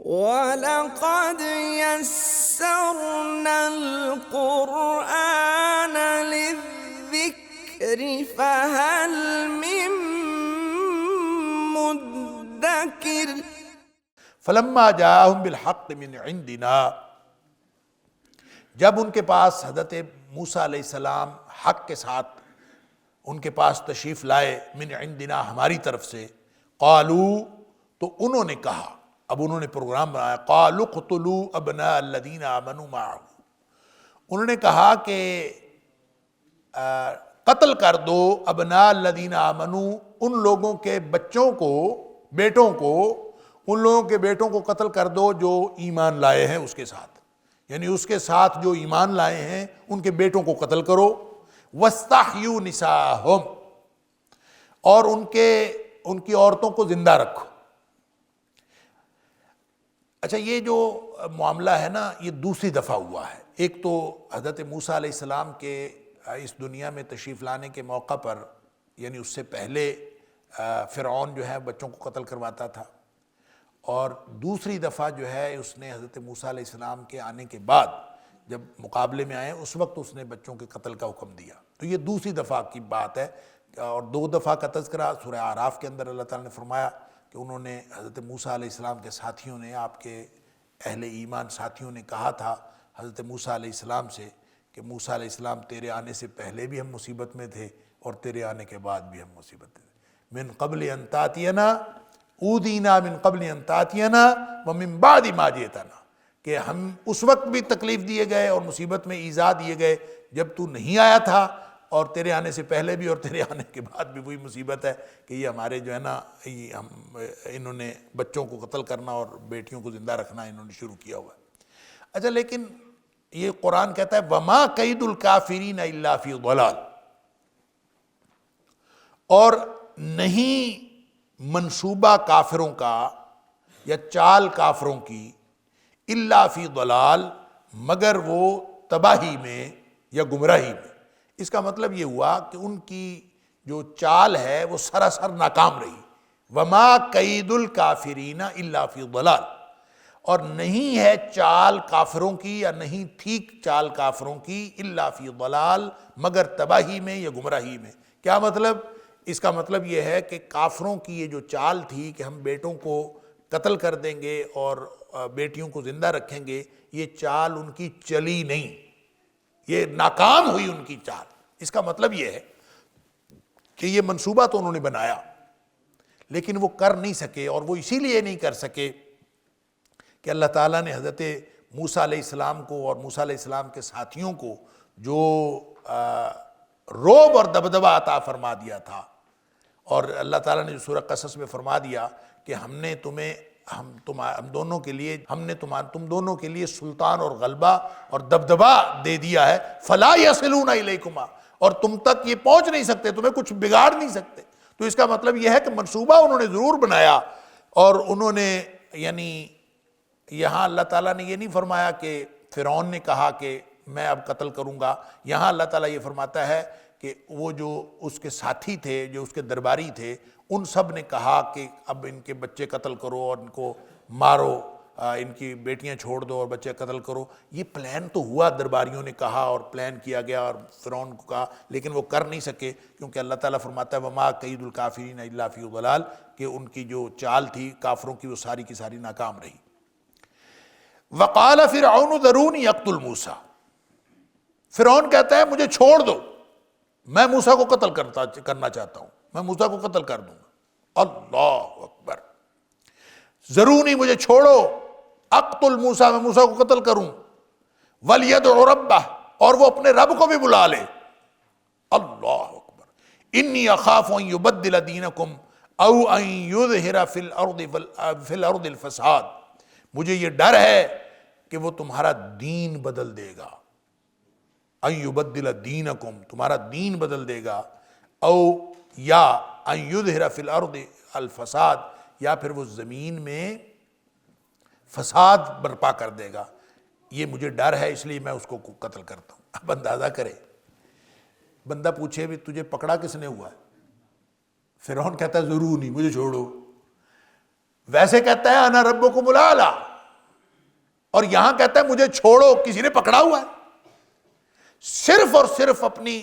وَلَقَدْ يَسَّرْنَا الْقُرْآنَ لِلذِّكْرِ فَهَلْ مِن مُّدَّكِرٍ فلما جاءہم بالحق من عندنا، جب ان کے پاس حضرت موسیٰ علیہ السلام حق کے ساتھ ان کے پاس تشریف لائے، من عندنا ہماری طرف سے، قالوا تو انہوں نے کہا، اب انہوں نے پروگرام بنایا، قالوا اقتلوا ابناء الذین آمنوا معه، انہوں نے کہا کہ قتل کر دو ابناء الذین آمنوا، ان لوگوں کے بچوں کو، بیٹوں کو، ان لوگوں کے بیٹوں کو قتل کر دو جو ایمان لائے ہیں اس کے ساتھ، یعنی اس کے ساتھ جو ایمان لائے ہیں ان کے بیٹوں کو قتل کرو، وَاسْتَحْيُوا نِسَاءَهُمْ، اور ان کی عورتوں کو زندہ رکھو۔ اچھا، یہ جو معاملہ ہے نا، یہ دوسری دفعہ ہوا ہے۔ ایک تو حضرت موسیٰ علیہ السلام کے اس دنیا میں تشریف لانے کے موقع پر، یعنی اس سے پہلے فرعون جو ہے بچوں کو قتل کرواتا تھا، اور دوسری دفعہ جو ہے اس نے حضرت موسیٰ علیہ السلام کے آنے کے بعد جب مقابلے میں آئے اس وقت اس نے بچوں کے قتل کا حکم دیا۔ تو یہ دوسری دفعہ کی بات ہے، اور دو دفعہ کا تذکرہ سورہ اعراف کے اندر اللہ تعالیٰ نے فرمایا کہ انہوں نے حضرت موسیٰ علیہ السلام کے ساتھیوں نے، آپ کے اہل ایمان ساتھیوں نے کہا تھا حضرت موسیٰ علیہ السلام سے کہ موسیٰ علیہ السلام تیرے آنے سے پہلے بھی ہم مصیبت میں تھے اور تیرے آنے کے بعد بھی ہم مصیبت میں تھے، من قبل ان تاتینا اودینا من قبل ان تاتینا ومن بعد ما جئتنا، کہ ہم اس وقت بھی تکلیف دیے گئے اور مصیبت میں ایذا دیے گئے جب تو نہیں آیا تھا، اور تیرے آنے سے پہلے بھی اور تیرے آنے کے بعد بھی وہی مصیبت ہے کہ یہ ہمارے جو ہے نا، انہوں نے بچوں کو قتل کرنا اور بیٹیوں کو زندہ رکھنا انہوں نے شروع کیا ہوا ہے۔ اچھا، لیکن یہ قرآن کہتا ہے وَمَا كَيْدُ الْكَافِرِينَ إِلَّا فِي ضَلَالٍ، اور نہیں منصوبہ کافروں کا یا چال کافروں کی، الا فی ضلال، مگر وہ تباہی میں یا گمراہی میں۔ اس کا مطلب یہ ہوا کہ ان کی جو چال ہے وہ سراسر ناکام رہی۔ وما کید الکافرین الا فی ضلال، اور نہیں ہے چال کافروں کی یا نہیں تھی چال کافروں کی الا فی ضلال، مگر تباہی میں یا گمراہی میں۔ کیا مطلب؟ اس کا مطلب یہ ہے کہ کافروں کی یہ جو چال تھی کہ ہم بیٹوں کو قتل کر دیں گے اور بیٹیوں کو زندہ رکھیں گے، یہ چال ان کی چلی نہیں، یہ ناکام ہوئی ان کی چال۔ اس کا مطلب یہ ہے کہ یہ منصوبہ تو انہوں نے بنایا لیکن وہ کر نہیں سکے، اور وہ اسی لیے نہیں کر سکے کہ اللہ تعالیٰ نے حضرت موسیٰ علیہ السلام کو اور موسیٰ علیہ السلام کے ساتھیوں کو جو رعب اور دبدبہ عطا فرما دیا تھا، اور اللہ تعالیٰ نے جو سورہ قصص میں فرما دیا کہ ہم نے تمہیں ہم دونوں کے لیے تم دونوں کے لیے سلطان اور غلبہ اور دبدبہ دے دیا ہے، فلا یصلون الیکما، اور تم تک یہ پہنچ نہیں سکتے، تمہیں کچھ بگاڑ نہیں سکتے۔ تو اس کا مطلب یہ ہے کہ منصوبہ انہوں نے ضرور بنایا، اور انہوں نے، یعنی یہاں اللہ تعالیٰ نے یہ نہیں فرمایا کہ فرعون نے کہا کہ میں اب قتل کروں گا، یہاں اللہ تعالیٰ یہ فرماتا ہے کہ وہ جو اس کے ساتھی تھے، جو اس کے درباری تھے، ان سب نے کہا کہ اب ان کے بچے قتل کرو اور ان کو مارو، ان کی بیٹیاں چھوڑ دو اور بچے قتل کرو۔ یہ پلان تو ہوا، درباریوں نے کہا اور پلان کیا گیا اور فرعون کو کہا، لیکن وہ کر نہیں سکے، کیونکہ اللہ تعالیٰ فرماتا ہے وما کید الکافرین الا فی ضلال، کہ ان کی جو چال تھی کافروں کی وہ ساری کی ساری ناکام رہی۔ وقال فرعون ذرونی اقتل موسیٰ، فرعون کہتا ہے مجھے چھوڑ دو، میں موسیٰ کو قتل کرنا چاہتا ہوں، میں موسیٰ کو قتل کر دوں گا۔ اللہ اکبر، ذرونی مجھے چھوڑو، اقتل موسیٰ، میں موسیٰ کو قتل کروں، ولیدع ربہ، اور وہ اپنے رب کو بھی بلا لے۔ اللہ اکبر، انی اخاف ان یبدل دینکم او ان یظہر فی الارض الفساد، مجھے یہ ڈر ہے کہ وہ تمہارا دین بدل دے گا، ان یبدل دینکم، تمہارا دین بدل دے گا، او یا ان یظہر فی الارض الفساد، یا پھر وہ زمین میں فساد برپا کر دے گا۔ یہ مجھے ڈر ہے، اس لیے میں اس کو قتل کرتا ہوں۔ اب اندازہ کرے، بندہ پوچھے بھی تجھے پکڑا کس نے ہوا ہے؟ فرعون کہتا ہے ضرور نہیں، مجھے چھوڑو۔ ویسے کہتا ہے انا ربکم الاعلی، اور یہاں کہتا ہے مجھے چھوڑو، کسی نے پکڑا ہوا ہے. صرف اور صرف اپنی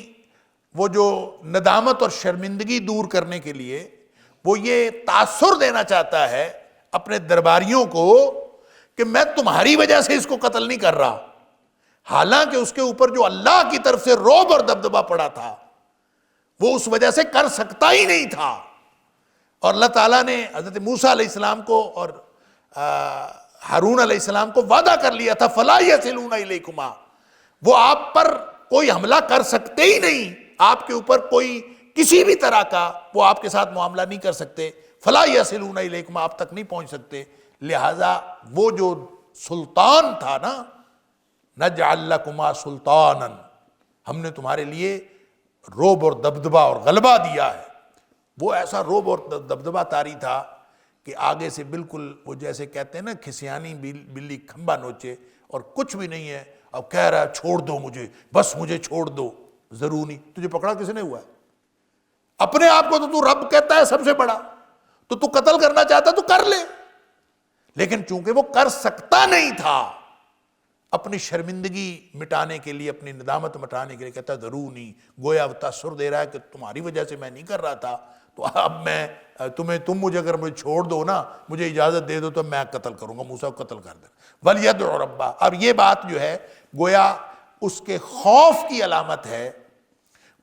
وہ جو ندامت اور شرمندگی دور کرنے کے لیے وہ یہ تاثر دینا چاہتا ہے اپنے درباریوں کو کہ میں تمہاری وجہ سے اس کو قتل نہیں کر رہا، حالانکہ اس کے اوپر جو اللہ کی طرف سے رعب اور دبدبہ پڑا تھا وہ اس وجہ سے کر سکتا ہی نہیں تھا. اور اللہ تعالیٰ نے حضرت موسیٰ علیہ السلام کو اور ہارون علیہ السلام کو وعدہ کر لیا تھا فَلَا يَصِلُونَ إِلَيْكُمَا، وہ آپ پر کوئی حملہ کر سکتے ہی نہیں، آپ کے اوپر کوئی کسی بھی طرح کا وہ آپ کے ساتھ معاملہ نہیں کر سکتے. فَلَا يَصِلُونَ إِلَيْكُمَا، آپ تک نہیں پہنچ سکتے. لہٰذا وہ جو سلطان تھا نا، نَجْعَلْ لَكُمَا سُلْطَانًا، ہم نے تمہارے لیے رعب اور دبدبہ اور غلبہ دیا ہے. وہ ایسا رعب اور دبدبہ طاری تھا کہ آگے سے بالکل وہ جیسے کہتے ہیں نا کھسیانی بلی کھمبا نوچے، اور کچھ بھی نہیں ہے. اب کہہ رہا ہے چھوڑ دو مجھے، بس مجھے چھوڑ دو. ضرور نہیں، تجھے پکڑا کس نے ہوا ہے؟ اپنے آپ کو تو رب کہتا ہے سب سے بڑا، تو قتل کرنا چاہتا تو کر لے. لیکن چونکہ وہ کر سکتا نہیں تھا، اپنی شرمندگی مٹانے کے لیے، اپنی ندامت مٹانے کے لیے کہتا ہے ضرور نہیں. گویا وہ تاثر دے رہا ہے کہ تمہاری وجہ سے میں نہیں کر رہا تھا، تو اب میں تم مجھے اگر مجھے چھوڑ دو نا، مجھے اجازت دے دو تو میں قتل کروں گا. موسیٰ کو قتل کر دے. وَلْيَدْعُ رَبَّهُ، اب یہ بات جو ہے گویا اس کے خوف کی علامت ہے.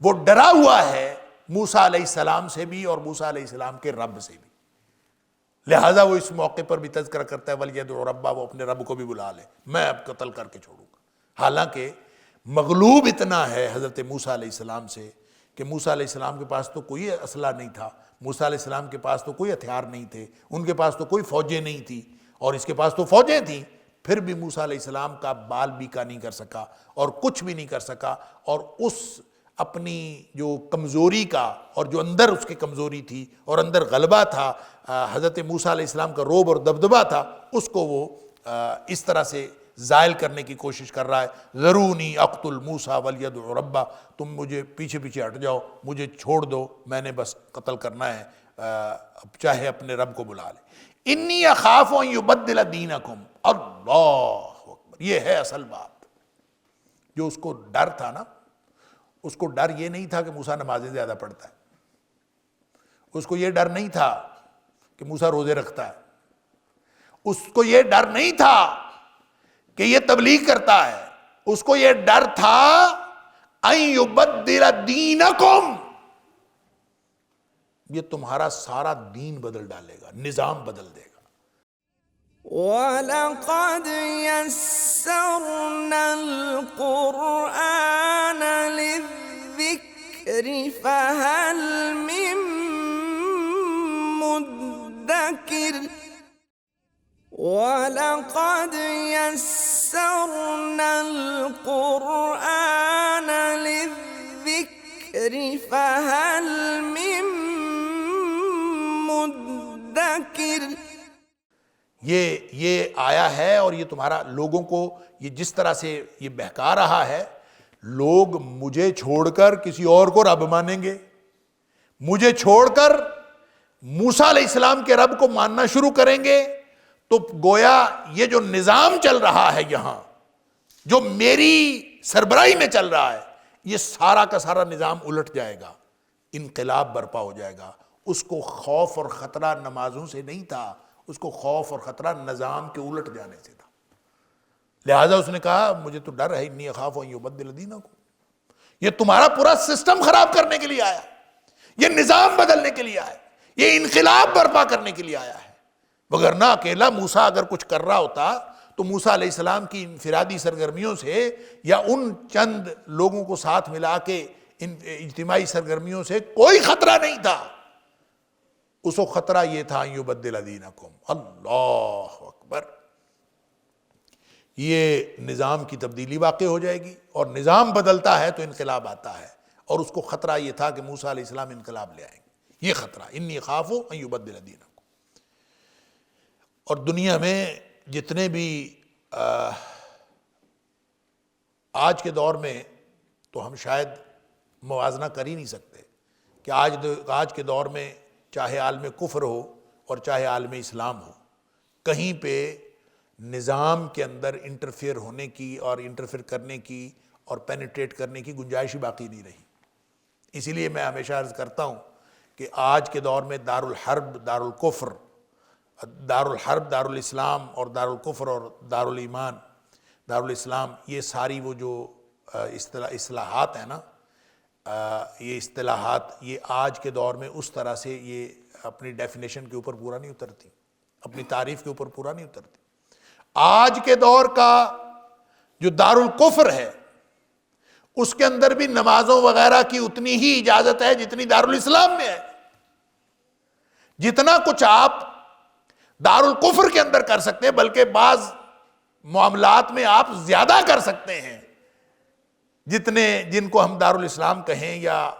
وہ ڈرا ہوا ہے موسیٰ علیہ السلام سے بھی اور موسیٰ علیہ السلام کے رب سے بھی. لہٰذا وہ اس موقع پر بھی تذکرہ کرتا ہے وَلْيَدْعُ رَبَّهُ، وہ اپنے رب کو بھی بلا لے، میں اب قتل کر کے چھوڑوں گا. حالانکہ مغلوب اتنا ہے حضرت موسیٰ علیہ السلام سے کہ موسیٰ علیہ السلام کے پاس تو کوئی اسلحہ نہیں تھا، موسیٰ علیہ السلام کے پاس تو کوئی ہتھیار نہیں تھے، ان کے پاس تو کوئی فوجیں نہیں تھی، اور اس کے پاس تو فوجیں تھیں. پھر بھی موسیٰ علیہ السلام کا بال بیکا نہیں کر سکا اور کچھ بھی نہیں کر سکا. اور اس اپنی جو کمزوری کا، اور جو اندر اس کی کمزوری تھی اور اندر غلبہ تھا، حضرت موسیٰ علیہ السلام کا رعب اور دبدبہ تھا، اس کو وہ اس طرح سے زائل کرنے کی کوشش کر رہا ہے. ذرونی اقتل موسیٰ ولیدع ربہ، تم مجھے پیچھے پیچھے ہٹ جاؤ، مجھے چھوڑ دو، میں نے بس قتل کرنا ہے، چاہے اپنے رب کو بلا لے. انی اخاف ان یبدل دینکم. اللہ اکبر، یہ ہے اصل بات. جو اس کو ڈر تھا نا، اس کو ڈر یہ نہیں تھا کہ موسیٰ نمازیں زیادہ پڑھتا ہے، اس کو یہ ڈر نہیں تھا کہ موسیٰ روزے رکھتا ہے، اس کو یہ ڈر نہیں تھا کہ یہ تبلیغ کرتا ہے، اس کو یہ ڈر تھا ان یبدل دینکم، یہ تمہارا سارا دین بدل ڈالے گا، نظام بدل دے گا. وَلَقَدْ يَسَّرْنَا الْقُرْآنَ لِلذِّكْرِ فَهَلْ مِن مُدَّكِرٍ. وَلَقَدْ يَسَّرْنَا الْقُرْآنَ لِلذِّكْرِ فَهَلْ مِن مُدَّكِرٍ. یہ آیا ہے اور یہ تمہارا لوگوں کو یہ جس طرح سے یہ بہکا رہا ہے، لوگ مجھے چھوڑ کر کسی اور کو رب مانیں گے، مجھے چھوڑ کر موسیٰ علیہ السلام کے رب کو ماننا شروع کریں گے. تو گویا یہ جو نظام چل رہا ہے یہاں، جو میری سربراہی میں چل رہا ہے، یہ سارا کا سارا نظام الٹ جائے گا، انقلاب برپا ہو جائے گا. اس کو خوف اور خطرہ نمازوں سے نہیں تھا، اس کو خوف اور خطرہ نظام کے الٹ جانے سے تھا. لہٰذا اس نے کہا مجھے تو ڈر ہے، انی اخاف ان یبدل دینکم. یہ تمہارا پورا سسٹم خراب کرنے کے لیے آیا، یہ نظام بدلنے کے لیے آیا، یہ انقلاب برپا کرنے کے لیے آیا ہے. وگرنہ اکیلا موسیٰ اگر کچھ کر رہا ہوتا تو موسیٰ علیہ السلام کی انفرادی سرگرمیوں سے یا ان چند لوگوں کو ساتھ ملا کے ان اجتماعی سرگرمیوں سے کوئی خطرہ نہیں تھا. اس کو خطرہ یہ تھا ان یبدل دینکم. اللہ اکبر. یہ نظام کی تبدیلی واقع ہو جائے گی، اور نظام بدلتا ہے تو انقلاب آتا ہے، اور اس کو خطرہ یہ تھا کہ موسیٰ علیہ السلام انقلاب لے آئیں گے. یہ خطرہ انی اخاف ان یبدل دینکم. اور دنیا میں جتنے بھی آج کے دور میں تو ہم شاید موازنہ کر ہی نہیں سکتے کہ آج کے دور میں چاہے عالم کفر ہو اور چاہے عالم اسلام ہو، کہیں پہ نظام کے اندر انٹرفیئر ہونے کی اور انٹرفیئر کرنے کی اور پینیٹریٹ کرنے کی گنجائش ہی باقی نہیں رہی۔ اسی لیے میں ہمیشہ عرض کرتا ہوں کہ آج کے دور میں دارالحرب دارالکفر، دارالحرب دارالاسلام اور دارالکفر اور دارالایمان دارالاسلام، یہ ساری وہ جو اصطلاحات ہیں نا، یہ اصطلاحات یہ آج کے دور میں اس طرح سے یہ اپنی ڈیفینیشن کے اوپر پورا نہیں اترتی، اپنی تعریف کے اوپر پورا نہیں اترتی۔ آج کے دور کا جو دارالکفر ہے اس کے اندر بھی نمازوں وغیرہ کی اتنی ہی اجازت ہے جتنی دارالاسلام میں ہے۔ جتنا کچھ آپ دارالکفر کے اندر کر سکتے ہیں، بلکہ بعض معاملات میں آپ زیادہ کر سکتے ہیں، جن کو ہم دارالاسلام کہیں یا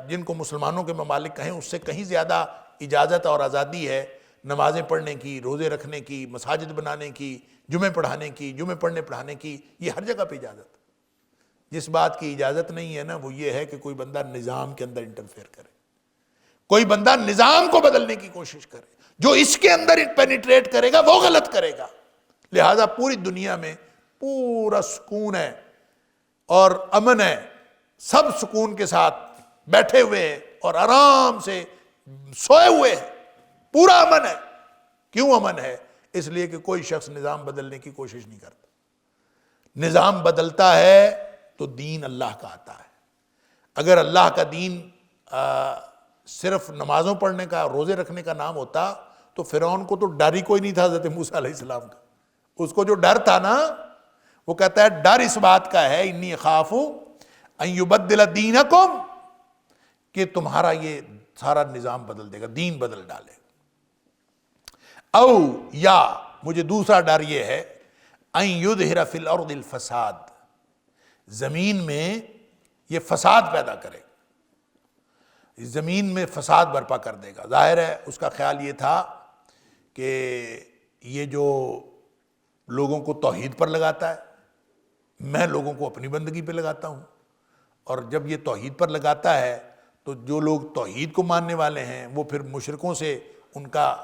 جن کو مسلمانوں کے ممالک کہیں، اس سے کہیں زیادہ اجازت اور آزادی ہے نمازیں پڑھنے کی، روزے رکھنے کی، مساجد بنانے کی، جمعے پڑھانے کی، جمعے پڑھانے کی، یہ ہر جگہ پہ اجازت۔ جس بات کی اجازت نہیں ہے نا وہ یہ ہے کہ کوئی بندہ نظام کے اندر انٹرفیئر کرے، کوئی بندہ نظام کو بدلنے کی کوشش کرے۔ جو اس کے اندر پینیٹریٹ کرے گا وہ غلط کرے گا۔ لہذا پوری دنیا میں پورا سکون ہے اور امن ہے، سب سکون کے ساتھ بیٹھے ہوئے ہیں اور آرام سے سوئے ہوئے ہیں، پورا امن ہے۔ کیوں امن ہے؟ اس لیے کہ کوئی شخص نظام بدلنے کی کوشش نہیں کرتا۔ نظام بدلتا ہے تو دین اللہ کا آتا ہے۔ اگر اللہ کا دین صرف نمازوں پڑھنے کا، روزے رکھنے کا نام ہوتا تو فرعون کو تو ڈر ہی کوئی نہیں تھا حضرت موسیٰ علیہ السلام کا۔ اس کو جو ڈر تھا نا، وہ کہتا ہے ڈر اس بات کا ہے انی اخاف ان یبدل دینکم، کہ تمہارا یہ سارا نظام بدل دے گا، دین بدل ڈالے۔ او یا مجھے دوسرا ڈر یہ ہے ان یظہر فی الارض الفساد، زمین میں یہ فساد پیدا کرے، زمین میں فساد برپا کر دے گا۔ ظاہر ہے اس کا خیال یہ تھا کہ یہ جو لوگوں کو توحید پر لگاتا ہے، میں لوگوں کو اپنی بندگی پہ لگاتا ہوں، اور جب یہ توحید پر لگاتا ہے تو جو لوگ توحید کو ماننے والے ہیں وہ پھر مشرکوں سے ان کا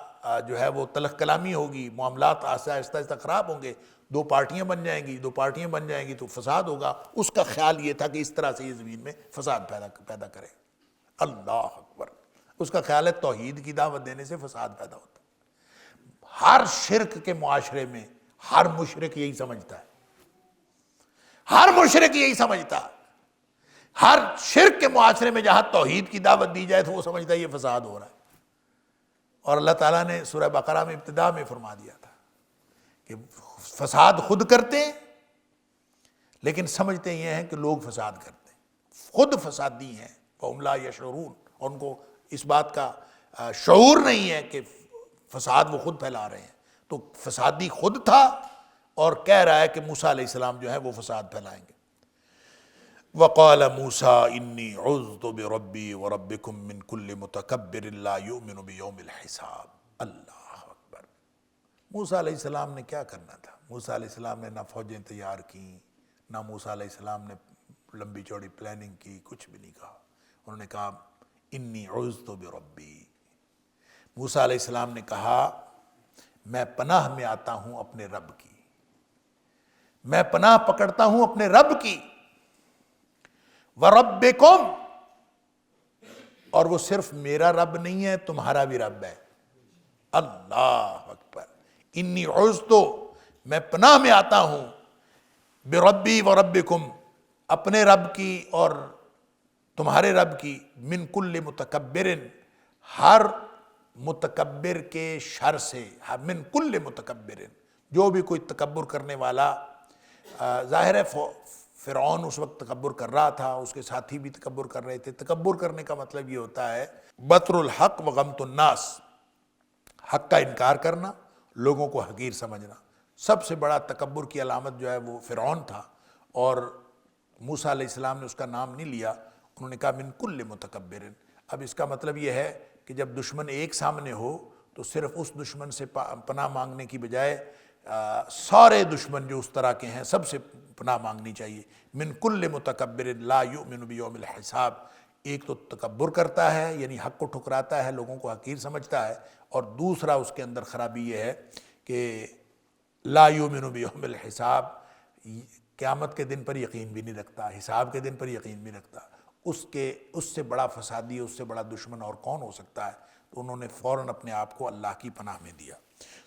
جو ہے وہ تلخ کلامی ہوگی، معاملات آہستہ آہستہ خراب ہوں گے، دو پارٹیاں بن جائیں گی تو فساد ہوگا۔ اس کا خیال یہ تھا کہ اس طرح سے یہ زمین میں فساد پیدا کرے۔ اللہ اکبر! اس کا خیال ہے توحید کی دعوت دینے سے فساد پیدا ہوتا ہے۔ ہر شرک کے معاشرے میں ہر مشرک یہی سمجھتا ہے، ہر مشرک یہی سمجھتا ہے۔ ہر شرک کے معاشرے میں جہاں توحید کی دعوت دی جائے تو وہ سمجھتا ہے یہ فساد ہو رہا ہے۔ اور اللہ تعالیٰ نے سورہ بقرہ میں ابتدا میں فرما دیا تھا کہ فساد خود کرتے ہیں لیکن سمجھتے یہ ہیں کہ لوگ فساد کرتے ہیں، خود فسادی ہیں، وَهُمْ لَا يَشْعُرُونَ، اور ان کو اس بات کا شعور نہیں ہے کہ فساد وہ خود پھیلا رہے ہیں۔ تو فسادی خود تھا اور کہہ رہا ہے کہ موسیٰ علیہ السلام جو ہے وہ فساد پھیلائیں گے۔ وَقَالَ مُوسَىٰ إِنِّي عُذْتُ بِرَبِّي وَرَبِّكُم مِّن كُلِّ مُتَكَبِّرٍ لَا يُؤْمِنُ بِيَوْمِ الْحِسَابِ۔ اللہ اکبر! موسیٰ علیہ السلام نے کیا کرنا تھا؟ موسیٰ علیہ السلام نے نہ فوجیں تیار کیں، نہ موسیٰ علیہ السلام نے لمبی چوڑی پلاننگ کی، کچھ بھی نہیں کہا۔ انہوں نے کہا انی عُذْتُ بربی۔ موسیٰ علیہ السلام نے کہا میں پناہ میں آتا ہوں اپنے رب کی، میں پناہ پکڑتا ہوں اپنے رب کی، وَرَبِّكُمْ، اور وہ صرف میرا رب نہیں ہے، تمہارا بھی رب ہے۔ اللہ اکبر! انی عُذْتُ، میں پناہ میں آتا ہوں، بربی وَرَبِّكُمْ، اپنے رب کی اور تمہارے رب کی، من کل متکبر، ہر متکبر کے شر سے، من کل متکبر، جو بھی کوئی تکبر کرنے والا۔ ظاہر ہے فرعون اس وقت تکبر کر رہا تھا، اس کے ساتھی بھی تکبر کر رہے تھے۔ تکبر کرنے کا مطلب یہ ہوتا ہے بطر الحق وغمط الناس، حق کا انکار کرنا، لوگوں کو حقیر سمجھنا۔ سب سے بڑا تکبر کی علامت جو ہے وہ فرعون تھا، اور موسیٰ علیہ السلام نے اس کا نام نہیں لیا، انہوں نے کہا من کل متکبر۔ اب اس کا مطلب یہ ہے کہ جب دشمن ایک سامنے ہو تو صرف اس دشمن سے پناہ مانگنے کی بجائے سارے دشمن جو اس طرح کے ہیں سب سے پناہ مانگنی چاہیے۔ من کل متکبر لا یؤمن بیوم الحساب، ایک تو تکبر کرتا ہے یعنی حق کو ٹھکراتا ہے، لوگوں کو حقیر سمجھتا ہے، اور دوسرا اس کے اندر خرابی یہ ہے کہ لا یؤمن بیوم الحساب، قیامت کے دن پر یقین بھی نہیں رکھتا، حساب کے دن پر یقین بھی رکھتا، اس سے بڑا فسادی، اس سے بڑا دشمن اور کون ہو سکتا ہے؟ تو انہوں نے فوراً اپنے آپ کو اللہ کی پناہ میں دیا۔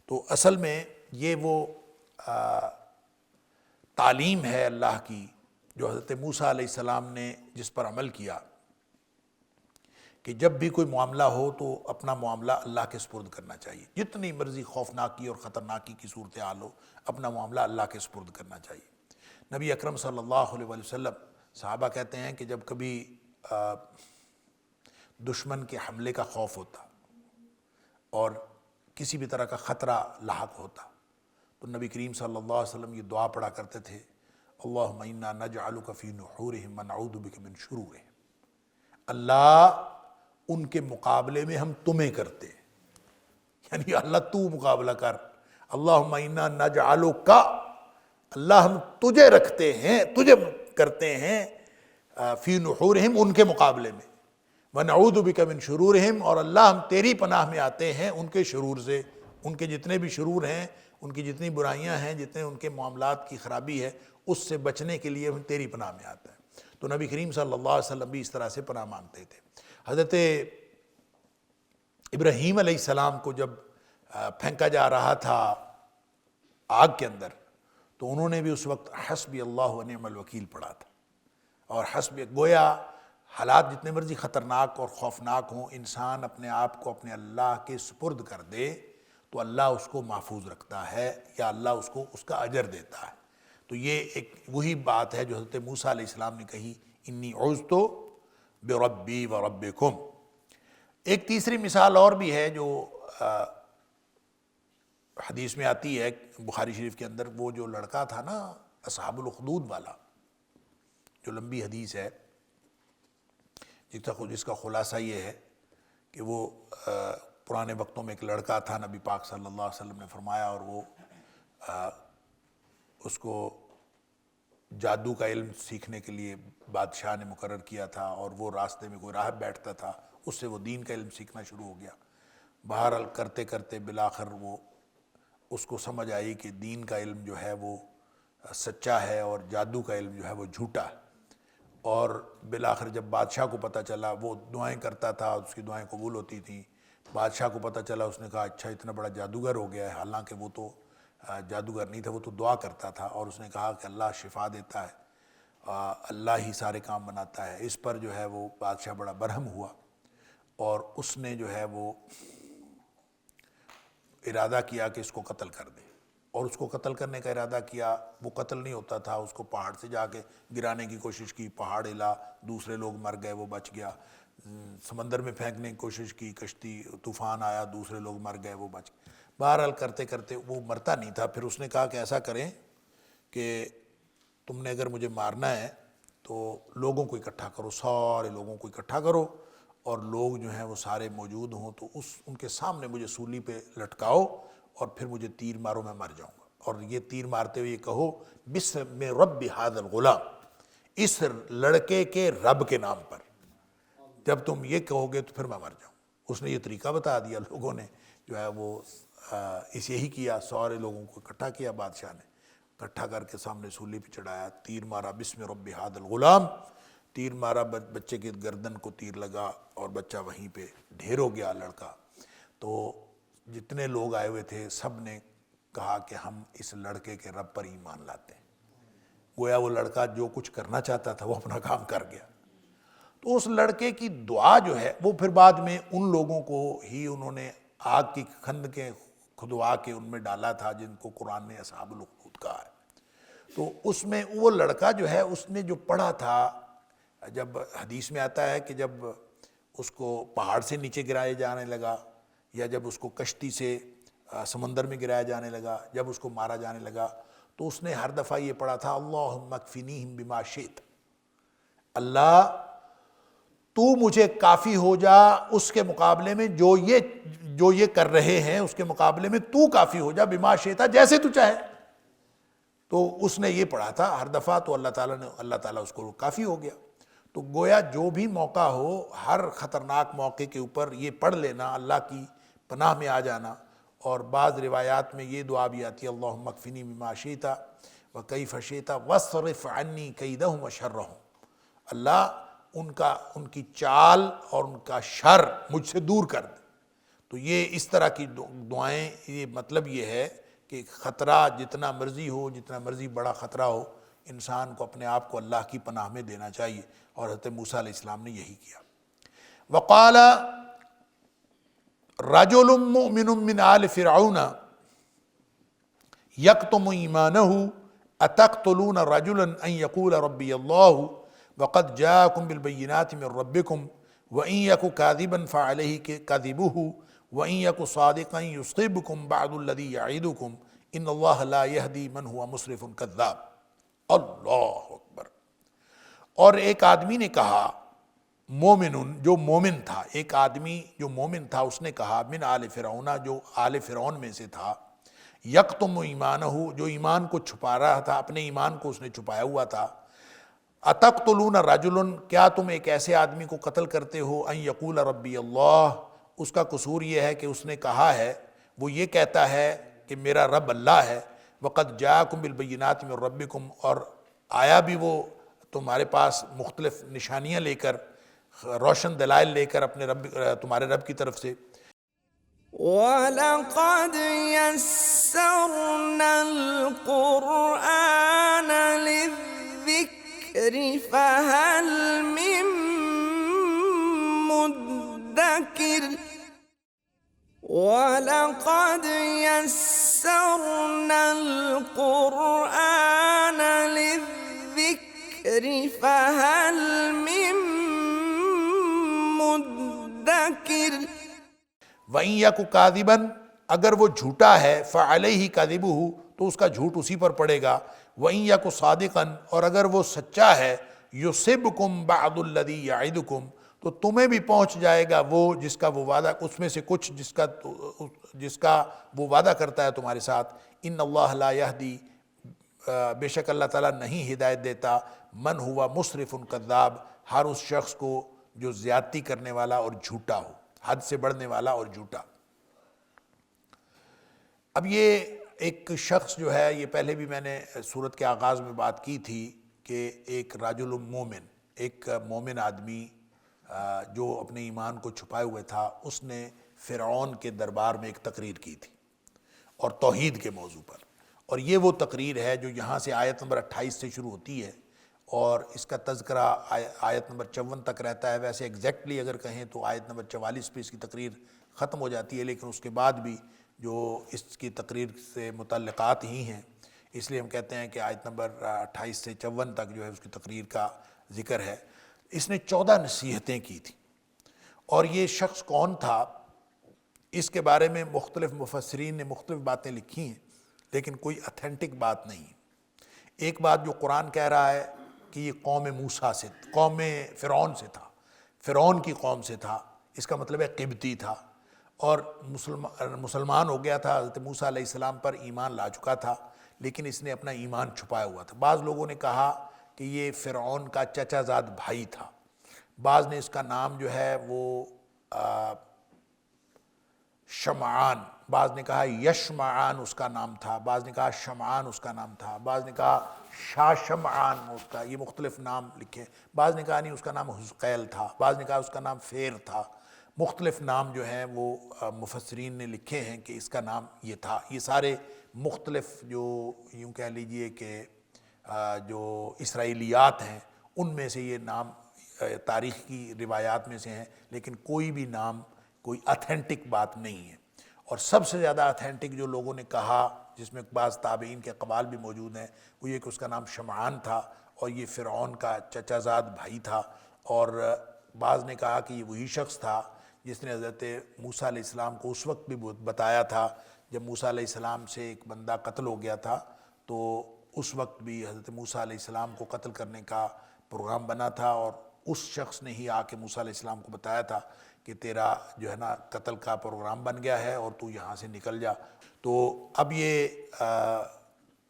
تو اصل میں یہ وہ تعلیم ہے اللہ کی جو حضرت موسیٰ علیہ السلام نے جس پر عمل کیا کہ جب بھی کوئی معاملہ ہو تو اپنا معاملہ اللہ کے سپرد کرنا چاہیے، جتنی مرضی خوفناکی اور خطرناکی کی صورتحال ہو اپنا معاملہ اللہ کے سپرد کرنا چاہیے۔ نبی اکرم صلی اللہ علیہ وسلم، صحابہ کہتے ہیں کہ جب کبھی دشمن کے حملے کا خوف ہوتا اور کسی بھی طرح کا خطرہ لاحق ہوتا تو نبی کریم صلی اللہ علیہ وسلم یہ دعا پڑھا کرتے تھے، اللہم انا نجعلک فی نحورہم ونعوذ بک من شرورہم، اللہ ان کے مقابلے میں ہم تمہیں کرتے ہیں، یعنی اللہ تو مقابلہ کر، اللہم انا نجعلک، اللہ ہم تجھے رکھتے ہیں، تجھے کرتے ہیں، فی نحورہم ان کے مقابلے میں، ونعوذ بک من شرورہم اور اللہ ہم تیری پناہ میں آتے ہیں ان کے شرور سے، ان کے جتنے بھی شرور ہیں، ان کی جتنی برائیاں ہیں، جتنے ان کے معاملات کی خرابی ہے، اس سے بچنے کے لیے ہم تیری پناہ میں آتا ہے۔ تو نبی کریم صلی اللہ علیہ وسلم بھی اس طرح سے پناہ مانگتے تھے۔ حضرت ابراہیم علیہ السلام کو جب پھینکا جا رہا تھا آگ کے اندر تو انہوں نے بھی اس وقت حسبی اللہ ونعم الوکیل پڑھا تھا، اور گویا حالات جتنے مرضی خطرناک اور خوفناک ہوں، انسان اپنے آپ کو اپنے اللہ کے سپرد کر دے تو اللہ اس کو محفوظ رکھتا ہے، یا اللہ اس کو اس کا اجر دیتا ہے۔ تو یہ ایک وہی بات ہے جو حضرت موسیٰ علیہ السلام نے کہی، انی عوذت بربی وربکم۔ ایک تیسری مثال اور بھی ہے جو حدیث میں آتی ہے بخاری شریف کے اندر، وہ جو لڑکا تھا نا اصحاب الاخدود والا، جو لمبی حدیث ہے جس کا خلاصہ یہ ہے کہ وہ پرانے وقتوں میں ایک لڑکا تھا، نبی پاک صلی اللہ علیہ وسلم نے فرمایا، اور وہ اس کو جادو کا علم سیکھنے کے لیے بادشاہ نے مقرر کیا تھا، اور وہ راستے میں کوئی راہب بیٹھتا تھا، اس سے وہ دین کا علم سیکھنا شروع ہو گیا۔ بہرحال کرتے کرتے بالآخر وہ اس کو سمجھ آئی کہ دین کا علم جو ہے وہ سچا ہے اور جادو کا علم جو ہے وہ جھوٹا ہے، اور بالآخر جب بادشاہ کو پتہ چلا، وہ دعائیں کرتا تھا، اس کی دعائیں قبول ہوتی تھیں، بادشاہ کو پتہ چلا، اس نے کہا اچھا اتنا بڑا جادوگر ہو گیا ہے، حالانکہ وہ تو جادوگر نہیں تھا، وہ تو دعا کرتا تھا، اور اس نے کہا کہ اللہ شفا دیتا ہے، اللہ ہی سارے کام بناتا ہے۔ اس پر جو ہے وہ بادشاہ بڑا برہم ہوا، اور اس نے جو ہے وہ ارادہ کیا کہ اس کو قتل کر دے، اور اس کو قتل کرنے کا ارادہ کیا۔ وہ قتل نہیں ہوتا تھا، اس کو پہاڑ سے جا کے گرانے کی کوشش کی، پہاڑ ہلا، دوسرے لوگ مر گئے، وہ بچ گیا، سمندر میں پھینکنے کی کوشش کی، کشتی طوفان آیا، دوسرے لوگ مر گئے، وہ بچ گئے۔ بہرحال کرتے کرتے وہ مرتا نہیں تھا۔ پھر اس نے کہا کہ ایسا کریں کہ تم نے اگر مجھے مارنا ہے تو لوگوں کو اکٹھا کرو، سارے لوگوں کو اکٹھا کرو، اور لوگ جو ہیں وہ سارے موجود ہوں تو ان کے سامنے مجھے سولی پہ لٹکاؤ، اور پھر مجھے تیر مارو، میں مر جاؤں گا، اور یہ تیر مارتے ہوئے یہ کہو بسم رب ھذا الغلام، اس لڑکے کے رب کے نام پر، جب تم یہ کہو گے تو پھر میں مر جاؤں۔ اس نے یہ طریقہ بتا دیا، لوگوں نے جو ہے وہ یہی کیا، سارے لوگوں کو اکٹھا کیا، بادشاہ نے اکٹھا کر کے سامنے سولی پہ چڑھایا، تیر مارا، بسم رب ھذا الغلام، تیر مارا، بچے کے گردن کو تیر لگا، اور بچہ وہیں پہ ڈھیر ہو گیا لڑکا۔ تو جتنے لوگ آئے ہوئے تھے سب نے کہا کہ ہم اس لڑکے کے رب پر ایمان لاتے ہیں۔ گویا وہ لڑکا جو کچھ کرنا چاہتا تھا وہ اپنا کام کر گیا۔ تو اس لڑکے کی دعا جو ہے وہ پھر بعد میں ان لوگوں کو ہی انہوں نے آگ کی خندقیں کھدوا کے ان میں ڈالا تھا جن کو قرآن نے اصحاب الاخدود کہا ہے۔ تو اس میں وہ لڑکا جو ہے اس نے جو پڑھا تھا، جب حدیث میں آتا ہے کہ جب اس کو پہاڑ سے نیچے گرائے جانے لگا، یا جب اس کو کشتی سے سمندر میں گرایا جانے لگا، جب اس کو مارا جانے لگا، تو اس نے ہر دفعہ یہ پڑھا تھا اللہم اکفنیہم بما شئت، اللہ تو مجھے کافی ہو جا اس کے مقابلے میں جو یہ کر رہے ہیں، اس کے مقابلے میں تو کافی ہو جا، بما شئت، جیسے تو چاہے۔ تو اس نے یہ پڑھا تھا ہر دفعہ، تو اللہ تعالیٰ اس کو کافی ہو گیا۔ تو گویا جو بھی موقع ہو، ہر خطرناک موقع کے اوپر یہ پڑھ لینا، اللہ کی پناہ میں آ جانا، اور بعض روایات میں یہ دعا بھی آتی ہے اللہم اکفنی بما شئت وکیف شئت واصرف عنی کیدہم وشرہم، اللہ ان کی چال اور ان کا شر مجھ سے دور کر دے۔ تو یہ اس طرح کی دعائیں، یہ مطلب یہ ہے کہ خطرہ جتنا مرضی ہو، جتنا مرضی بڑا خطرہ ہو، انسان کو اپنے آپ کو اللہ کی پناہ میں دینا چاہیے، اور حضرت موسیٰ علیہ السلام نے یہی کیا۔ وقال رجل مؤمن من آل فرعون یکتم ایمانہ اتقتلون رجلا ان یقول ربی اللہ وقد جاءکم بالبینات من ربکم وَإِن يَكُ كَاذِبًا فَعَلَيْهِ كَذِبُهُ وَإِن يَكُ صَادِقًا يُصِبْكُم بَعْضُ الَّذِي يَعِدُكُمْ إِنَّ اللَّهَ لَا يَهْدِي مَنْ هُوَ مُسْرِفٌ كَذَّابٌ۔ اللہ اکبر۔ اور ایک آدمی نے کہا، مومن جو مومن تھا، ایک آدمی جو مومن تھا، اس نے کہا من آل فرعون، جو آل فرعون میں سے تھا، یکتم ایمانہ، جو ایمان کو چھپا رہا تھا، اپنے ایمان کو اس نے چھپایا ہوا تھا، اتقتلون رجلا، کیا تم ایک ایسے آدمی کو قتل کرتے ہو، ان یقول ربی اللہ، اس کا قصور یہ ہے کہ اس نے کہا ہے، وہ یہ کہتا ہے کہ میرا رب اللہ ہے، وقد جاءکم بالبینات من ربکم، اور آیا بھی وہ تمہارے پاس مختلف نشانیاں لے کر، روشن دلائل لے کر اپنے رب، تمہارے رب کی طرف سے۔ وَلَقَدْ يَسَّرْنَا الْقُرْآنَ لِلذِّكْرِ فَهَلْ مِن مُدَّكِرٍ وَلَقَدْ يَسَّرْنَا الْقُرْآنَ لِلذِّكْرِ فَهَلْ مِن مُدَّكِرٍ۔ وَإِن يَكُ كَاذِبًا، اگر وہ جھوٹا ہے، فَعَلَيْهِ كَذِبُهُ، تو اس کا جھوٹ اسی پر پڑے گا، وَإِن يَكُ صَادِقًا، اور اگر وہ سچا ہے، يُصِبْكُم بَعْضُ الَّذِي يَعِدُكُم، تو تمہیں بھی پہنچ جائے گا وہ جس کا وہ وعدہ، اس میں سے کچھ جس کا وہ وعدہ کرتا ہے تمہارے ساتھ۔ ان اللہ لا یہدی، بے شک اللہ تعالیٰ نہیں ہدایت دیتا، من ہوا مسرف کذاب، ہر اس شخص کو جو زیادتی کرنے والا اور جھوٹا ہو، حد سے بڑھنے والا اور جھوٹا۔ اب یہ ایک شخص جو ہے، یہ پہلے بھی میں نے سورت کے آغاز میں بات کی تھی کہ ایک رجل مومن، ایک مومن آدمی جو اپنے ایمان کو چھپائے ہوئے تھا، اس نے فرعون کے دربار میں ایک تقریر کی تھی، اور توحید کے موضوع پر، اور یہ وہ تقریر ہے جو یہاں سے آیت نمبر 28 سے شروع ہوتی ہے، اور اس کا تذکرہ آیت نمبر 54 تک رہتا ہے۔ ویسے ایگزیکٹلی اگر کہیں تو آیت نمبر 44 پہ اس کی تقریر ختم ہو جاتی ہے، لیکن اس کے بعد بھی جو اس کی تقریر سے متعلقات ہی ہیں، اس لیے ہم کہتے ہیں کہ آیت نمبر 28 سے 54 تک جو ہے اس کی تقریر کا ذکر ہے۔ اس نے 14 نصیحتیں کی تھیں، اور یہ شخص کون تھا، اس کے بارے میں مختلف مفسرین نے مختلف باتیں لکھی ہیں، لیکن کوئی اتھینٹک بات نہیں ہے۔ ایک بات جو قرآن کہہ رہا ہے کہ یہ قوم موسیٰ سے، قوم فرعون سے تھا، فرعون کی قوم سے تھا، اس کا مطلب ہے قبطی تھا، اور مسلمان ہو گیا تھا، حضرت موسیٰ علیہ السلام پر ایمان لا چکا تھا، لیکن اس نے اپنا ایمان چھپایا ہوا تھا۔ بعض لوگوں نے کہا کہ یہ فرعون کا چچا زاد بھائی تھا، بعض نے اس کا نام جو ہے وہ شمعان، بعض نے کہا یشمعان اس کا نام تھا، بعض نے کہا شمعان اس کا نام تھا، بعض نے کہا شاشمعان اس کا، یہ مختلف نام لکھے، بعض نے کہا نہیں اس کا نام حزقیل تھا، بعض نے کہا اس کا نام فیر تھا، مختلف نام جو ہیں وہ مفسرین نے لکھے ہیں کہ اس کا نام یہ تھا۔ یہ سارے مختلف جو یوں کہہ لیجئے کہ جو اسرائیلیات ہیں ان میں سے یہ نام تاریخ کی روایات میں سے ہیں، لیکن کوئی بھی نام کوئی اتھینٹک بات نہیں ہے۔ اور سب سے زیادہ اتھینٹک جو لوگوں نے کہا، جس میں بعض تابعین کے اقوال بھی موجود ہیں، وہ یہ کہ اس کا نام شمعان تھا اور یہ فرعون کا چچا زاد بھائی تھا، اور بعض نے کہا کہ یہ وہی شخص تھا جس نے حضرت موسیٰ علیہ السلام کو اس وقت بھی بتایا تھا جب موسیٰ علیہ السلام سے ایک بندہ قتل ہو گیا تھا، تو اس وقت بھی حضرت موسیٰ علیہ السلام کو قتل کرنے کا پروگرام بنا تھا، اور اس شخص نے ہی آ کے موسیٰ علیہ السلام کو بتایا تھا کہ تیرا جو ہے نا قتل کا پروگرام بن گیا ہے اور تو یہاں سے نکل جا۔ تو اب یہ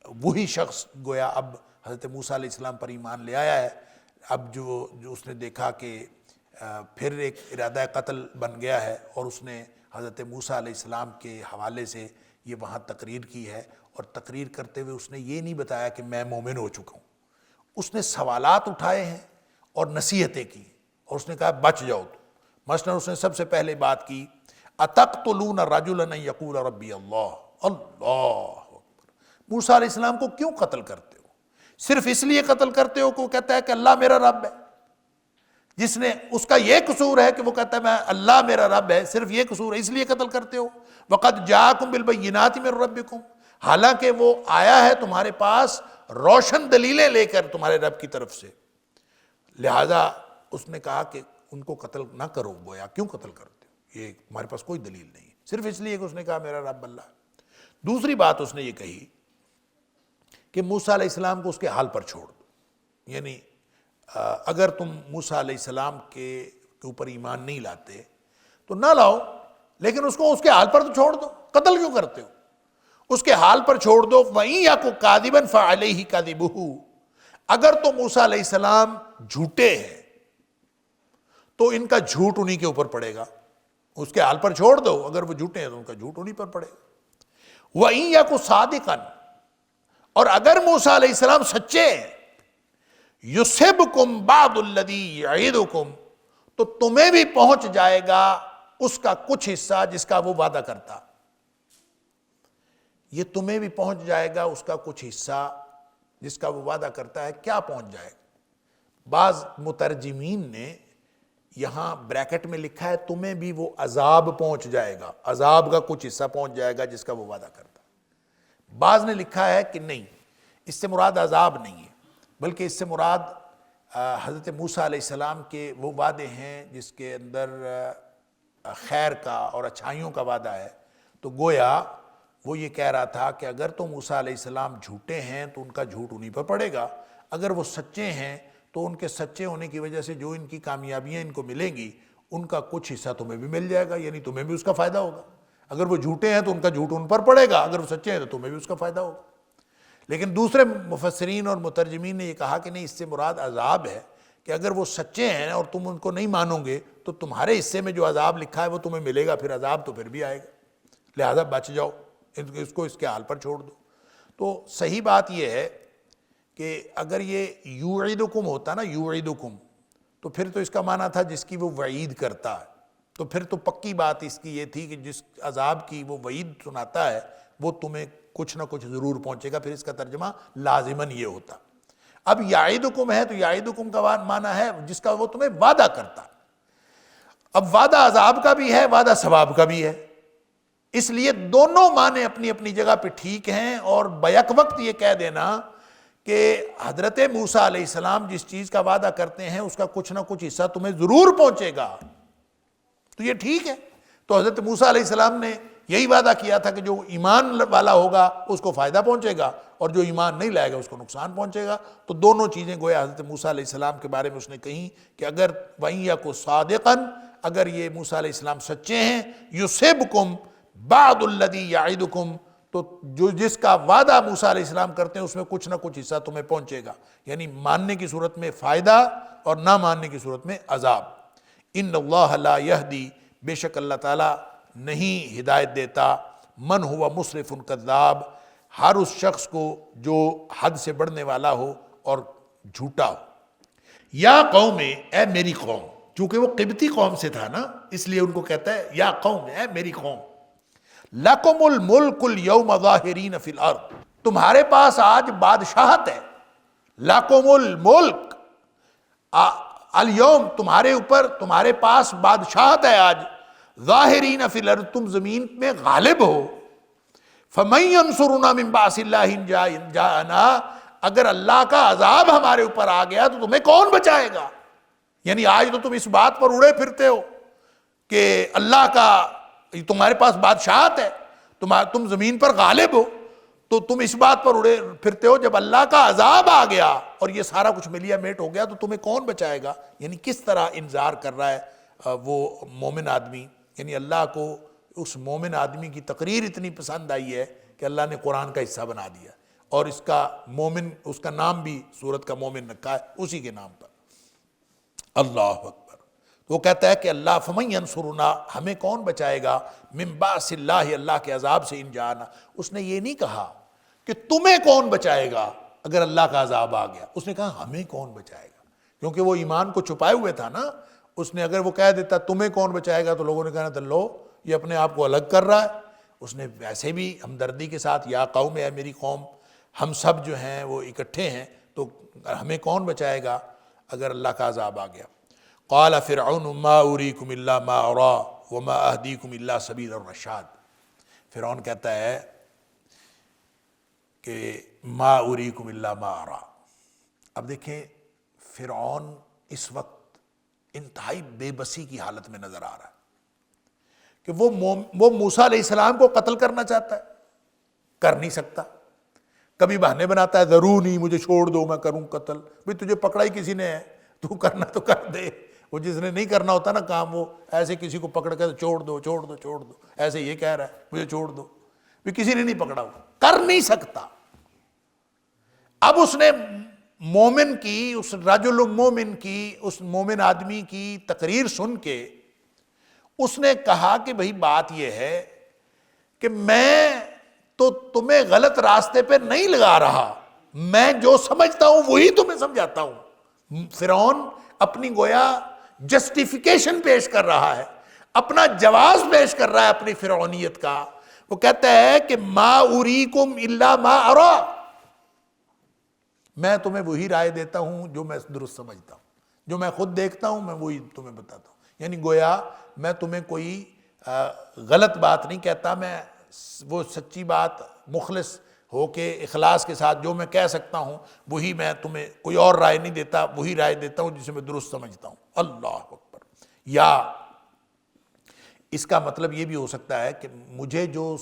وہی شخص گویا اب حضرت موسیٰ علیہ السلام پر ایمان لے آیا ہے۔ اب جو اس نے دیکھا کہ پھر ایک ارادہ قتل بن گیا ہے، اور اس نے حضرت موسیٰ علیہ السلام کے حوالے سے یہ وہاں تقریر کی ہے، اور تقریر کرتے ہوئے اس نے یہ نہیں بتایا کہ میں مومن ہو چکا ہوں، اس نے سوالات اٹھائے ہیں اور نصیحتیں کی، اور اس نے کہا بچ جاؤ تو مثلا اس نے سب سے پہلے بات کی اتقتلون رجلا ان یقول ربی اللہ، اللہ اکبر، موسیٰ علیہ السلام کو کیوں قتل کرتے ہو؟ صرف اس لیے قتل کرتے ہو کہ وہ کہتا ہے کہ اللہ میرا رب ہے، جس نے اس کا یہ قصور ہے کہ وہ کہتا ہے میں اللہ میرا رب ہے، صرف یہ قصور ہے اس لیے قتل کرتے ہو؟ وقد جاءکم بالبینات من ربکم، حالانکہ وہ آیا ہے تمہارے پاس روشن دلیلیں لے کر تمہارے رب کی طرف سے، لہذا اس نے کہا کہ ان کو قتل نہ کرو، گویا کیوں قتل کرتے ہو؟ یہ ہمارے پاس کوئی دلیل نہیں، صرف اس لیے کہ اس نے کہا میرا رب اللہ۔ دوسری بات اس نے یہ کہی کہ موسیٰ علیہ السلام کو اس کے حال پر چھوڑ دو، یعنی اگر تم موسیٰ علیہ السلام کے اوپر ایمان نہیں لاتے تو نہ لاؤ، لیکن اس کو اس کے حال پر تو چھوڑ دو، قتل کیوں کرتے ہو؟ اس کے حال پر چھوڑ دو۔ وَإِن يَكُ كَاذِبًا فَعَلَيْهِ كَذِبُهُ، اگر تو موسیٰ علیہ السلام جھوٹے ہیں تو ان کا جھوٹ انہی کے اوپر پڑے گا، اس کے حال پر چھوڑ دو، اگر وہ جھوٹے ہیں تو ان کا جھوٹ انہی پر پڑے گا۔ وَإِن يَكُ صَادِقًا، اور اگر موسیٰ علیہ السلام سچے ہیں، یُصِبْكُمْ بَعْضُ الَّذِي يَعِدُكُمْ، تو تمہیں بھی پہنچ جائے گا اس کا کچھ حصہ جس کا وہ وعدہ کرتا، یہ تمہیں بھی پہنچ جائے گا اس کا کچھ حصہ جس کا وہ وعدہ کرتا ہے۔ کیا پہنچ جائے گا؟ بعض مترجمین نے یہاں بریکٹ میں لکھا ہے تمہیں بھی وہ عذاب پہنچ جائے گا، عذاب کا کچھ حصہ پہنچ جائے گا جس کا وہ وعدہ کرتا ہے۔ بعض نے لکھا ہے کہ نہیں، اس سے مراد عذاب نہیں ہے، بلکہ اس سے مراد حضرت موسیٰ علیہ السلام کے وہ وعدے ہیں جس کے اندر خیر کا اور اچھائیوں کا وعدہ ہے۔ تو گویا وہ یہ کہہ رہا تھا کہ اگر تو موسیٰ علیہ السلام جھوٹے ہیں تو ان کا جھوٹ انہی پر پڑے گا، اگر وہ سچے ہیں تو ان کے سچے ہونے کی وجہ سے جو ان کی کامیابیاں ان کو ملیں گی ان کا کچھ حصہ تمہیں بھی مل جائے گا، یعنی تمہیں بھی اس کا فائدہ ہوگا۔ اگر وہ جھوٹے ہیں تو ان کا جھوٹ ان پر پڑے گا، اگر وہ سچے ہیں تو تمہیں بھی اس کا فائدہ ہوگا۔ لیکن دوسرے مفسرین اور مترجمین نے یہ کہا کہ نہیں، اس سے مراد عذاب ہے، کہ اگر وہ سچے ہیں اور تم ان کو نہیں مانو گے تو تمہارے حصے میں جو عذاب لکھا ہے وہ تمہیں ملے گا، پھر عذاب تو پھر بھی آئے گا، لہذا بچ جاؤ، اس کو اس کے حال پر چھوڑ دو۔ تو صحیح بات یہ ہے کہ اگر یہ یوعدکم ہوتا نا، یوعدکم، تو پھر تو اس کا معنی تھا جس کی وہ وعید کرتا ہے، تو پھر تو پکی بات اس کی یہ تھی کہ جس عذاب کی وہ وعید سناتا ہے وہ تمہیں کچھ نہ کچھ ضرور پہنچے گا، پھر اس کا ترجمہ لازماً یہ ہوتا۔ اب یعیدکم ہے تو یعیدکم کا معنی ہے جس کا وہ تمہیں وعدہ کرتا۔ اب وعدہ عذاب کا بھی ہے، وعدہ ثواب کا بھی ہے، اس لیے دونوں معنی اپنی اپنی جگہ پہ ٹھیک ہیں۔ اور بیک وقت یہ کہہ دینا کہ حضرت موسیٰ علیہ السلام جس چیز کا وعدہ کرتے ہیں اس کا کچھ نہ کچھ حصہ تمہیں ضرور پہنچے گا، تو یہ ٹھیک ہے۔ تو حضرت موسیٰ علیہ السلام نے یہی وعدہ کیا تھا کہ جو ایمان والا ہوگا اس کو فائدہ پہنچے گا، اور جو ایمان نہیں لائے گا اس کو نقصان پہنچے گا۔ تو دونوں چیزیں گویا حضرت موسیٰ علیہ السلام کے بارے میں اس نے کہیں کہ اگر وَإِن يَكُ صَادِقًا، اگر یہ موسیٰ علیہ السلام سچے ہیں، يُصِبْكُمْ بَعْضُ الَّذِي يَعِدُكُمْ، تو جو جس کا وعدہ موسیٰ علیہ السلام کرتے ہیں اس میں کچھ نہ کچھ حصہ تمہیں پہنچے گا، یعنی ماننے کی صورت میں فائدہ اور نہ ماننے کی صورت میں عذاب۔ ان اللہ لا یہدی، بے شک اللہ تعالیٰ نہیں ہدایت دیتا، من ہوا مسرف کذاب، ہر اس شخص کو جو حد سے بڑھنے والا ہو اور جھوٹا ہو۔ یا قوم، اے میری قوم، چونکہ وہ قبطی قوم سے تھا نا، اس لیے ان کو کہتا ہے یا قوم، اے میری قوم، لَكُمُ الْمُلْكُ الْيَوْمَ ظَاهِرِينَ فِي الْأَرْضِ، تمہارے پاس آج بادشاہت ہے۔ لَكُمُ الْمُلْكُ، اليوم تمہارے اوپر، تمہارے پاس بادشاہت ہے آج، ظاہرین فی الارض، تم زمین میں غالب ہو۔ فَمَن يَنصُرُنَا مِن بَأْسِ اللَّهِ إِن جَاءَنَا، اگر اللہ کا عذاب ہمارے اوپر آ گیا تو تمہیں کون بچائے گا؟ یعنی آج تو تم اس بات پر اڑے پھرتے ہو کہ اللہ کا تمہارے پاس بادشاہت ہے، تم زمین پر غالب ہو، تو تم اس بات پر اڑے پھرتے ہو جب اللہ کا عذاب آ گیا اور یہ سارا کچھ ملیا میٹ ہو گیا تو تمہیں کون بچائے گا؟ یعنی کس طرح انذار کر رہا ہے وہ مومن آدمی، یعنی اللہ کو اس مومن آدمی کی تقریر اتنی پسند آئی ہے کہ اللہ نے قرآن کا حصہ بنا دیا، اور اس کا مومن، اس کا نام بھی سورت کا مومن رکھا ہے اسی کے نام پر۔ اللہ اکبر۔ وہ کہتا ہے کہ اللہ فمن ینصرنا، ہمیں کون بچائے گا، من باس اللہ، اللہ کے عذاب سے ان جانا۔ اس نے یہ نہیں کہا کہ تمہیں کون بچائے گا اگر اللہ کا عذاب آ گیا، اس نے کہا ہمیں کون بچائے گا، کیونکہ وہ ایمان کو چھپائے ہوئے تھا نا۔ اس نے اگر وہ کہہ دیتا تمہیں کون بچائے گا تو لوگوں نے کہنا تھا لو یہ اپنے آپ کو الگ کر رہا ہے۔ اس نے ویسے بھی ہمدردی کے ساتھ یا قوم، ہے میری قوم، ہم سب جو ہیں وہ اکٹھے ہیں، تو ہمیں کون بچائے گا اگر اللہ کا عذاب آ گیا۔ قال فرعون ما اریکم الا ما ارا وما اہدیکم الا سبیل الرشاد۔ فرعون کہتا ہے کہ ما اریکم الا ما ارا۔ اب دیکھیں فرعون اس وقت انتہائی بے بسی کی حالت میں نظر آ رہا ہے کہ وہ موسیٰ علیہ السلام کو قتل کرنا چاہتا ہے، کر نہیں سکتا، کبھی بہانے بناتا ہے ضرور مجھے چھوڑ دو میں کروں قتل، بھئی تجھے پکڑا ہی کسی نے ہے، تو کرنا تو کر دے۔ وہ جس نے نہیں کرنا ہوتا نا کام، وہ ایسے کسی کو پکڑ کے چھوڑ دو چھوڑ دو چھوڑ دو، ایسے یہ کہہ رہا ہے مجھے چھوڑ دو، بھی کسی نے نہیں پکڑا ہوا، کر نہیں سکتا۔ اب اس نے مومن کی، اس رجل مومن کی، اس مومن آدمی کی تقریر سن کے اس نے کہا کہ بھئی بات یہ ہے کہ میں تو تمہیں غلط راستے پہ نہیں لگا رہا، میں جو سمجھتا ہوں وہی تمہیں سمجھاتا ہوں۔ فرعون اپنی گویا جسٹیفیکیشن پیش کر رہا ہے، اپنا جواز پیش کر رہا ہے اپنی فرعونیت کا۔ وہ کہتا ہے کہ ما اریکم الا ما ارا، میں تمہیں وہی رائے دیتا ہوں جو میں درست سمجھتا ہوں، جو میں خود دیکھتا ہوں میں وہی تمہیں بتاتا ہوں۔ یعنی گویا میں تمہیں کوئی غلط بات نہیں کہتا، میں وہ سچی بات مخلص ہو کے اخلاص کے ساتھ جو میں کہہ سکتا ہوں وہی میں تمہیں، کوئی اور رائے نہیں دیتا، وہی رائے دیتا ہوں جسے میں درست سمجھتا ہوں۔ اللہ اکبر۔ یا اس کا مطلب یہ بھی ہو سکتا ہے کہ مجھے جو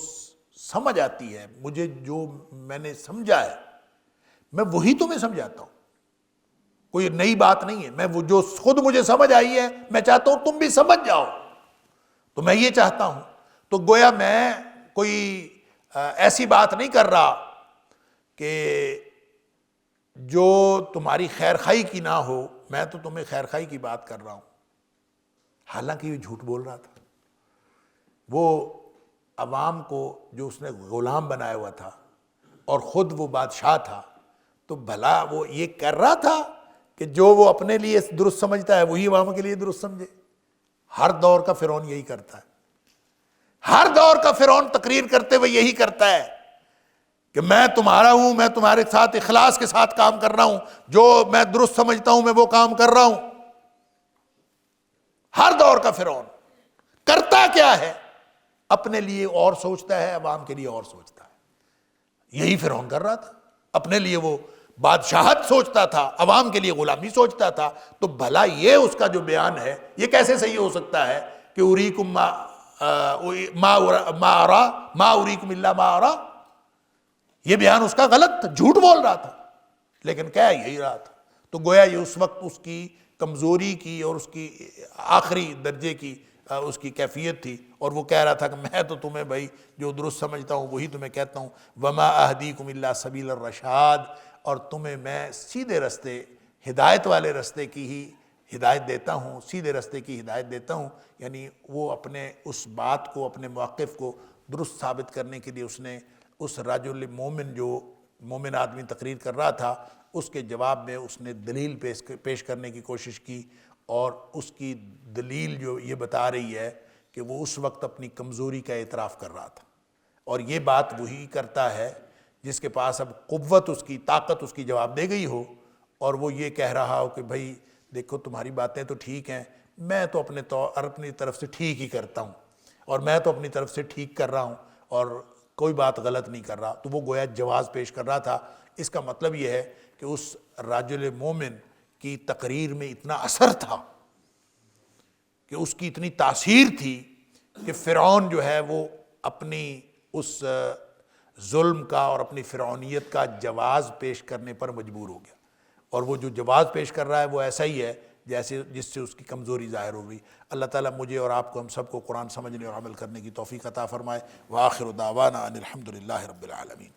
سمجھ آتی ہے، مجھے جو میں نے سمجھا ہے میں وہی تمہیں سمجھاتا ہوں، کوئی نئی بات نہیں ہے، میں وہ جو خود مجھے سمجھ آئی ہے میں چاہتا ہوں تم بھی سمجھ جاؤ، تو میں یہ چاہتا ہوں۔ تو گویا میں کوئی ایسی بات نہیں کر رہا کہ جو تمہاری خیر خواہی کی نہ ہو، میں تو تمہیں خیر خواہی کی بات کر رہا ہوں۔ حالانکہ یہ جھوٹ بول رہا تھا، وہ عوام کو جو اس نے غلام بنایا ہوا تھا اور خود وہ بادشاہ تھا، تو بھلا وہ یہ کر رہا تھا کہ جو وہ اپنے لیے درست سمجھتا ہے وہی عوام کے لیے درست سمجھے۔ ہر دور کا فرعون یہی کرتا ہے، ہر دور کا فرعون تقریر کرتے ہوئے یہی کرتا ہے کہ میں تمہارا ہوں، میں تمہارے ساتھ اخلاص کے ساتھ کام کر رہا ہوں، جو میں درست سمجھتا ہوں میں وہ کام کر رہا ہوں۔ ہر دور کا فرعون کرتا کیا ہے؟ اپنے لیے اور سوچتا ہے، عوام کے لیے اور سوچتا ہے۔ یہی فرعون کر رہا تھا، اپنے لیے وہ بادشاہت سوچتا تھا، عوام کے لیے غلامی سوچتا تھا۔ تو بھلا یہ اس کا جو بیان ہے یہ کیسے صحیح ہو سکتا ہے کہ اریکم ما ارا ما اریکم الا ما ارا؟ یہ بیان اس کا غلط تھا، جھوٹ بول رہا تھا، لیکن کہہ یہی رہا تھا۔ تو گویا یہ اس وقت اس کی کمزوری کی اور اس کی آخری درجے کی اس کی کیفیت تھی، اور وہ کہہ رہا تھا کہ میں تو تمہیں بھائی جو درست سمجھتا ہوں وہی تمہیں کہتا ہوں، وما اہدیکم الا سبیل الرشاد، اور تمہیں میں سیدھے رستے، ہدایت والے رستے کی ہی ہدایت دیتا ہوں، سیدھے رستے کی ہدایت دیتا ہوں۔ یعنی وہ اپنے اس بات کو، اپنے موقف کو درست ثابت کرنے کے لیے اس نے اس رجل مومن، جو مومن آدمی تقریر کر رہا تھا، اس کے جواب میں اس نے دلیل پیش کرنے کی کوشش کی، اور اس کی دلیل جو یہ بتا رہی ہے کہ وہ اس وقت اپنی کمزوری کا اعتراف کر رہا تھا، اور یہ بات وہی کرتا ہے جس کے پاس اب قوت، اس کی طاقت اس کی جواب دے گئی ہو، اور وہ یہ کہہ رہا ہو کہ بھائی دیکھو تمہاری باتیں تو ٹھیک ہیں، میں تو اپنی طرف سے ٹھیک ہی کرتا ہوں، اور میں تو اپنی طرف سے ٹھیک کر رہا ہوں، اور کوئی بات غلط نہیں کر رہا۔ تو وہ گویا جواز پیش کر رہا تھا۔ اس کا مطلب یہ ہے کہ اس رجل مومن کی تقریر میں اتنا اثر تھا، کہ اس کی اتنی تاثیر تھی کہ فرعون جو ہے وہ اپنی اس ظلم کا اور اپنی فرعونیت کا جواز پیش کرنے پر مجبور ہو گیا، اور وہ جو جواز پیش کر رہا ہے وہ ایسا ہی ہے جیسے جس سے اس کی کمزوری ظاہر ہو گئی۔ اللہ تعالیٰ مجھے اور آپ کو، ہم سب کو قرآن سمجھنے اور عمل کرنے کی توفیق عطا فرمائے۔ وآخر دعوانا ان الحمد للہ رب العالمین۔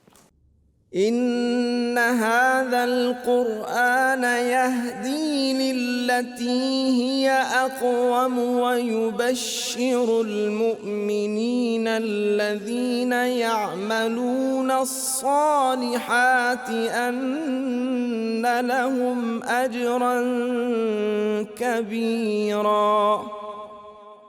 إن هذا القرآن يهدي للتي هي أقوم ويبشر المؤمنين الذين يعملون الصالحات أن لهم أجرا كبيرا